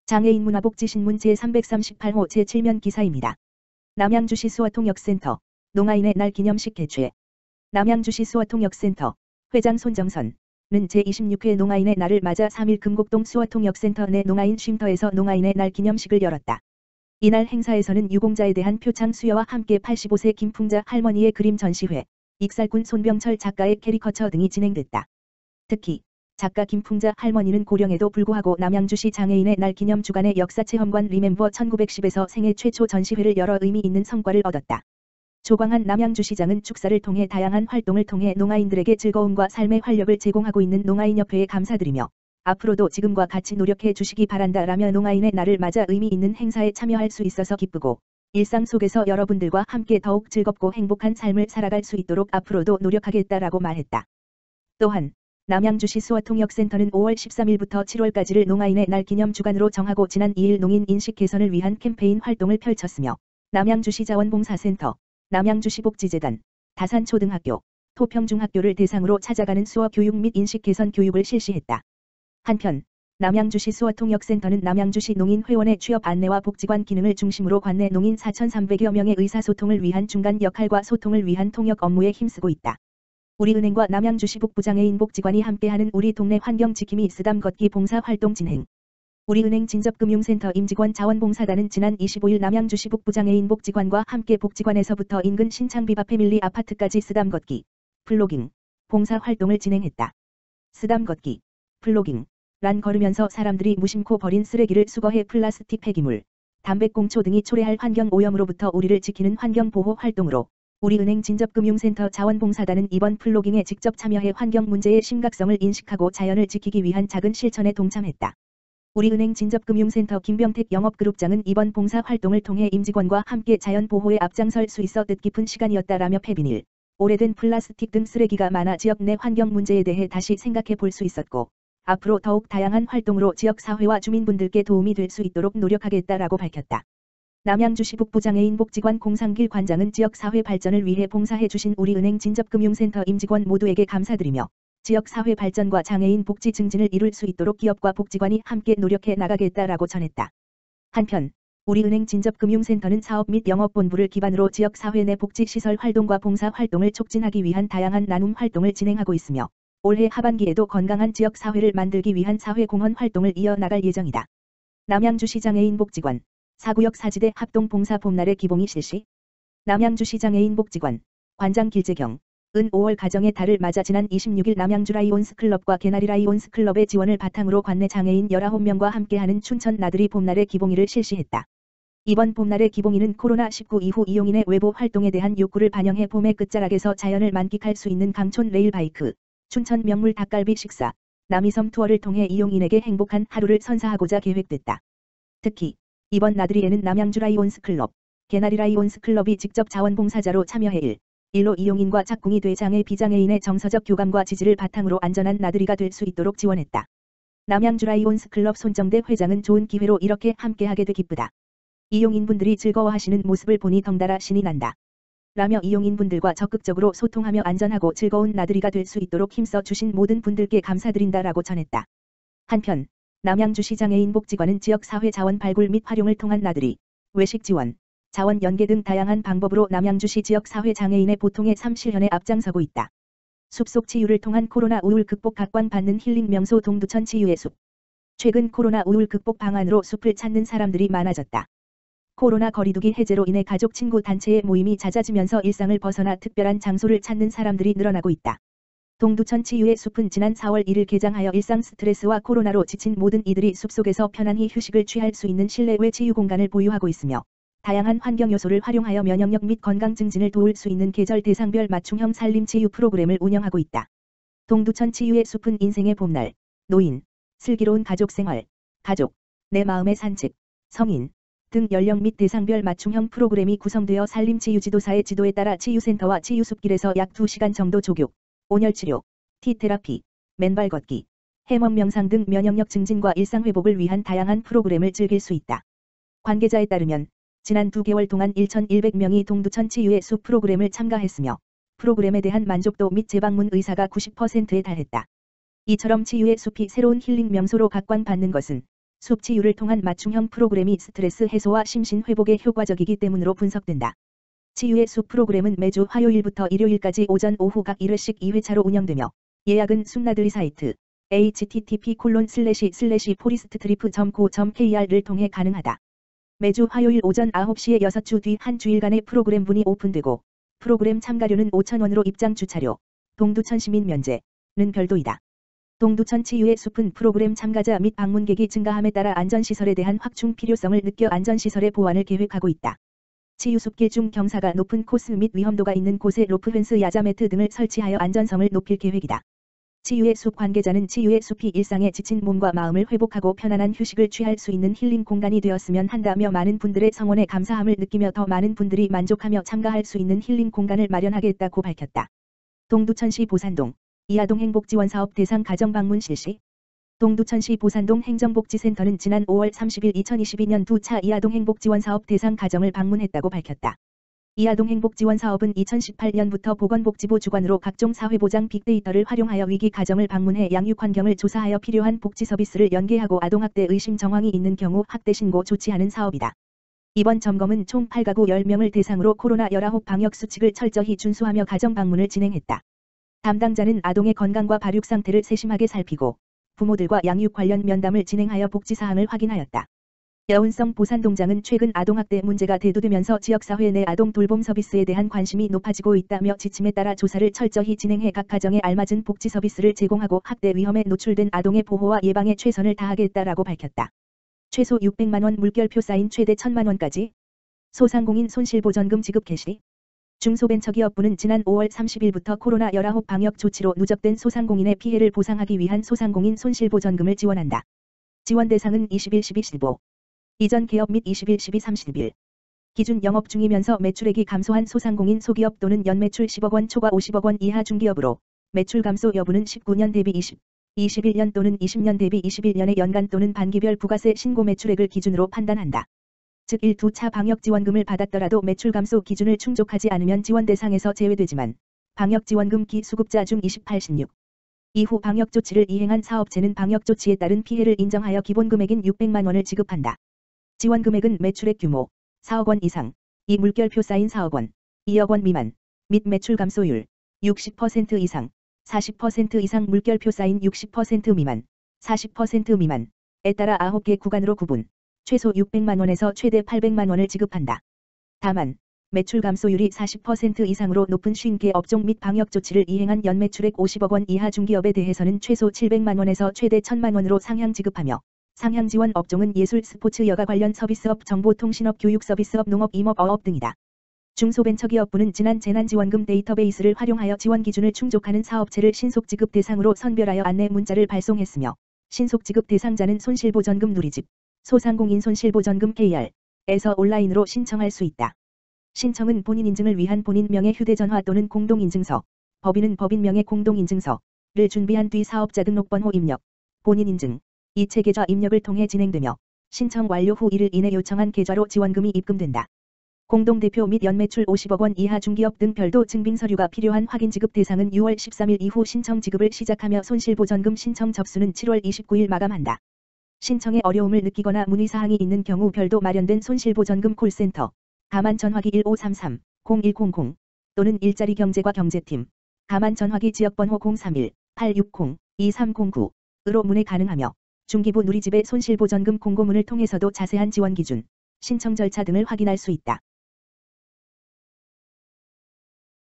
장애인 문화복지신문 제338호 제7면 기사입니다. 남양주시 수어통역센터 농아인의 날 기념식 개최. 남양주시 수어통역센터 회장 손정선은 제26회 농아인의 날을 맞아 3일 금곡동 수어통역센터 내 농아인 쉼터에서 농아인의 날 기념식을 열었다. 이날 행사에서는 유공자에 대한 표창 수여와 함께 85세 김풍자 할머니의 그림 전시회, 익살꾼 손병철 작가의 캐리커처 등이 진행됐다. 특히 작가 김풍자 할머니는 고령에도 불구하고 남양주시 장애인의 날 기념 주간의 역사체험관 리멤버 1910에서 생애 최초 전시회를 열어 의미 있는 성과를 얻었다. 조광한 남양주시장은 축사를 통해 다양한 활동을 통해 농아인들에게 즐거움과 삶의 활력을 제공하고 있는 농아인협회에 감사드리며 앞으로도 지금과 같이 노력해 주시기 바란다라며 농아인의 날을 맞아 의미 있는 행사에 참여할 수 있어서 기쁘고 일상 속에서 여러분들과 함께 더욱 즐겁고 행복한 삶을 살아갈 수 있도록 앞으로도 노력하겠다라고 말했다. 또한 남양주시 수어통역센터는 5월 13일부터 7월까지를 농아인의 날 기념 주간으로 정하고 지난 2일 농인 인식 개선을 위한 캠페인 활동을 펼쳤으며 남양주시 자원봉사센터, 남양주시 복지재단, 다산초등학교, 토평중학교를 대상으로 찾아가는 수어 교육 및 인식 개선 교육을 실시했다. 한편 남양주시 수어통역센터는 남양주시 농인회원의 취업 안내와 복지관 기능을 중심으로 관내 농인 4,300여 명의 의사소통을 위한 중간 역할과 소통을 위한 통역 업무에 힘쓰고 있다. 우리은행과 남양주시 북부장애인 복지관이 함께하는 우리 동네 환경 지킴이 쓰담 걷기 봉사 활동 진행. 우리은행 진접금융센터 임직원 자원봉사단은 지난 25일 남양주시 북부장애인 복지관과 함께 복지관에서부터 인근 신창비바 패밀리 아파트까지 쓰담 걷기, 플로깅, 봉사 활동을 진행했다. 쓰담 걷기, 플로깅, 란 걸으면서 사람들이 무심코 버린 쓰레기를 수거해 플라스틱 폐기물, 담배꽁초 등이 초래할 환경 오염으로부터 우리를 지키는 환경보호 활동으로 우리은행 진접금융센터 자원봉사단은 이번 플로깅에 직접 참여해 환경 문제의 심각성을 인식하고 자연을 지키기 위한 작은 실천에 동참했다. 우리은행 진접금융센터 김병택 영업그룹장은 이번 봉사 활동을 통해 임직원과 함께 자연 보호에 앞장설 수 있어 뜻깊은 시간이었다라며 폐비닐, 오래된 플라스틱 등 쓰레기가 많아 지역 내 환경 문제에 대해 다시 생각해 볼 수 있었고 앞으로 더욱 다양한 활동으로 지역사회와 주민분들께 도움이 될 수 있도록 노력하겠다라고 밝혔다. 남양주시 북부장애인 복지관 공상길 관장은 지역사회 발전을 위해 봉사해 주신 우리은행 진접금융센터 임직원 모두에게 감사드리며 지역사회 발전과 장애인 복지 증진을 이룰 수 있도록 기업과 복지관이 함께 노력해 나가겠다라고 전했다. 한편 우리은행 진접금융센터는 사업 및 영업본부를 기반으로 지역사회 내 복지시설 활동과 봉사 활동을 촉진하기 위한 다양한 나눔 활동을 진행하고 있으며 올해 하반기에도 건강한 지역사회를 만들기 위한 사회공헌 활동을 이어나갈 예정이다. 남양주시 장애인 복지관 4구역 사지대 합동봉사 봄날의 기봉이 실시. 남양주시 장애인 복지관 관장 길재경 은 5월 가정의 달을 맞아 지난 26일 남양주 라이온스 클럽과 개나리 라이온스 클럽의 지원을 바탕으로 관내 장애인 19명과 함께하는 춘천 나들이 봄날의 기봉이를 실시했다. 이번 봄날의 기봉이는 코로나19 이후 이용인의 외부 활동에 대한 욕구를 반영해 봄의 끝자락에서 자연을 만끽할 수 있는 강촌 레일바이크, 춘천 명물 닭갈비 식사, 남이섬 투어를 통해 이용인에게 행복한 하루를 선사하고자 계획됐다. 특히 이번 나들이에는 남양주 라이온스 클럽, 개나리 라이온스 클럽이 직접 자원봉사자로 참여해 일로 이용인과 짝꿍이 돼 장애 비장애인의 정서적 교감과 지지를 바탕으로 안전한 나들이가 될 수 있도록 지원했다. 남양주 라이온스 클럽 손정대 회장은 좋은 기회로 이렇게 함께하게 돼 기쁘다. 이용인분들이 즐거워하시는 모습을 보니 덩달아 신이 난다. 라며 이용인분들과 적극적으로 소통하며 안전하고 즐거운 나들이가 될 수 있도록 힘써 주신 모든 분들께 감사드린다라고 전했다. 한편 남양주시 장애인 복지관은 지역사회 자원 발굴 및 활용을 통한 나들이, 외식 지원, 자원 연계 등 다양한 방법으로 남양주시 지역사회 장애인의 보통의 삶 실현에 앞장서고 있다. 숲속 치유를 통한 코로나 우울 극복 각광받는 힐링 명소 동두천 치유의 숲. 최근 코로나 우울 극복 방안으로 숲을 찾는 사람들이 많아졌다. 코로나 거리두기 해제로 인해 가족 친구 단체의 모임이 잦아지면서 일상을 벗어나 특별한 장소를 찾는 사람들이 늘어나고 있다. 동두천 치유의 숲은 지난 4월 1일 개장하여 일상 스트레스와 코로나로 지친 모든 이들이 숲속에서 편안히 휴식을 취할 수 있는 실내외 치유 공간을 보유하고 있으며 다양한 환경 요소를 활용하여 면역력 및 건강 증진을 도울 수 있는 계절 대상별 맞춤형 산림 치유 프로그램을 운영하고 있다. 동두천 치유의 숲은 인생의 봄날, 노인, 슬기로운 가족 생활, 가족, 내 마음의 산책, 성인 등 연령 및 대상별 맞춤형 프로그램이 구성되어 산림치유지도사의 지도에 따라 치유센터와 치유숲길에서 약 2시간 정도 조교, 온열치료, 티테라피, 맨발 걷기, 해먼 명상 등 면역력 증진과 일상회복을 위한 다양한 프로그램을 즐길 수 있다. 관계자에 따르면 지난 2개월 동안 1,100명이 동두천 치유의 숲 프로그램을 참가했으며 프로그램에 대한 만족도 및 재방문 의사가 90%에 달했다. 이처럼 치유의 숲이 새로운 힐링 명소로 각광받는 것은 숲 치유를 통한 맞춤형 프로그램이 스트레스 해소와 심신 회복에 효과적이기 때문으로 분석된다. 치유의 숲 프로그램은 매주 화요일부터 일요일까지 오전 오후 각 1회씩 2회차로 운영되며 예약은 숲나들이 사이트 http://forestttrip.co.kr을 통해 가능하다. 매주 화요일 오전 9시에 6주 뒤 한 주일간의 프로그램 문이 오픈되고 프로그램 참가료는 5,000원으로 입장 주차료, 동두천 시민 면제는 별도이다. 동두천 치유의 숲은 프로그램 참가자 및 방문객이 증가함에 따라 안전시설에 대한 확충 필요성을 느껴 안전시설의 보완을 계획하고 있다. 치유숲길 중 경사가 높은 코스 및 위험도가 있는 곳에 로프 펜스 야자 매트 등을 설치하여 안전성을 높일 계획이다. 치유의 숲 관계자는 치유의 숲이 일상에 지친 몸과 마음을 회복하고 편안한 휴식을 취할 수 있는 힐링 공간이 되었으면 한다며 많은 분들의 성원에 감사함을 느끼며 더 많은 분들이 만족하며 참가할 수 있는 힐링 공간을 마련하겠다고 밝혔다. 동두천시 보산동 이하동 행복지원사업 대상 가정 방문 실시. 동두천시 보산동 행정복지센터는 지난 5월 30일 2022년 2차 이하동 행복지원사업 대상 가정을 방문했다고 밝혔다. 이하동 행복지원사업은 2018년부터 보건복지부 주관으로 각종 사회보장 빅데이터를 활용하여 위기 가정을 방문해 양육 환경을 조사하여 필요한 복지 서비스를 연계하고 아동학대 의심 정황이 있는 경우 학대 신고 조치하는 사업이다. 이번 점검은 총 8가구 10명을 대상으로 코로나19 방역 수칙을 철저히 준수하며 가정 방문을 진행했다. 담당자는 아동의 건강과 발육 상태를 세심하게 살피고 부모들과 양육 관련 면담을 진행하여 복지사항을 확인하였다. 여운성 보산동장은 최근 아동학대 문제가 대두되면서 지역사회 내 아동 돌봄 서비스에 대한 관심이 높아지고 있다며 지침에 따라 조사를 철저히 진행해 각 가정에 알맞은 복지 서비스를 제공하고 학대 위험에 노출된 아동의 보호와 예방에 최선을 다하겠다라고 밝혔다. 최소 600만원 물결표 사인 최대 1,000만원까지 소상공인 손실보전금 지급 개시. 중소벤처기업부는 지난 5월 30일부터 코로나19 방역 조치로 누적된 소상공인의 피해를 보상하기 위한 소상공인 손실보전금을 지원한다. 지원 대상은 21-12-15. 이전 개업 및 21-12-30일. 기준 영업 중이면서 매출액이 감소한 소상공인 소기업 또는 연매출 10억원 초과 50억원 이하 중기업으로 매출 감소 여부는 19년 대비 21년 또는 20년 대비 21년의 연간 또는 반기별 부가세 신고 매출액을 기준으로 판단한다. 즉 1, 2차 방역지원금을 받았더라도 매출 감소 기준을 충족하지 않으면 지원 대상에서 제외되지만 방역지원금 기수급자 중 28-16. 이후 방역조치를 이행한 사업체는 방역조치에 따른 피해를 인정하여 기본금액인 600만원을 지급한다. 지원금액은 매출액 규모 4억원 이상, 이 물결표 사인 4억원, 2억원 미만, 및 매출 감소율 60% 이상, 40% 이상 물결표 사인 60% 미만, 40% 미만에 따라 9개 구간으로 구분, 최소 600만원에서 최대 800만원을 지급한다. 다만, 매출 감소율이 40% 이상으로 높은 50개 업종 및 방역조치를 이행한 연매출액 50억원 이하 중기업에 대해서는 최소 700만원에서 최대 1,000만원으로 상향 지급하며 상향 지원 업종은 예술, 스포츠, 여가 관련 서비스업, 정보통신업, 교육서비스업, 농업, 임업, 어업 등이다. 중소벤처기업부는 지난 재난지원금 데이터베이스를 활용하여 지원 기준을 충족하는 사업체를 신속지급 대상으로 선별하여 안내 문자를 발송했으며 신속지급 대상자는 손실보전금 누리집, 소상공인 손실보전금 KR에서 온라인으로 신청할 수 있다. 신청은 본인 인증을 위한 본인 명의 휴대전화 또는 공동인증서, 법인은 법인 명의 공동인증서를 준비한 뒤 사업자 등록번호 입력, 본인 인증, 이체 계좌 입력을 통해 진행되며 신청 완료 후 1일 이내 요청한 계좌로 지원금이 입금된다. 공동대표 및 연매출 50억원 이하 중기업 등 별도 증빙서류가 필요한 확인 지급 대상은 6월 13일 이후 신청 지급을 시작하며 손실보전금 신청 접수는 7월 29일 마감한다. 신청에 어려움을 느끼거나 문의사항이 있는 경우 별도 마련된 손실보전금 콜센터 가만 전화기 1533-0100 또는 일자리 경제과 경제팀 가만 전화기 지역번호 031-860-2309으로 문의 가능하며 중기부 누리집의 손실보전금 공고문을 통해서도 자세한 지원 기준, 신청 절차 등을 확인할 수 있다.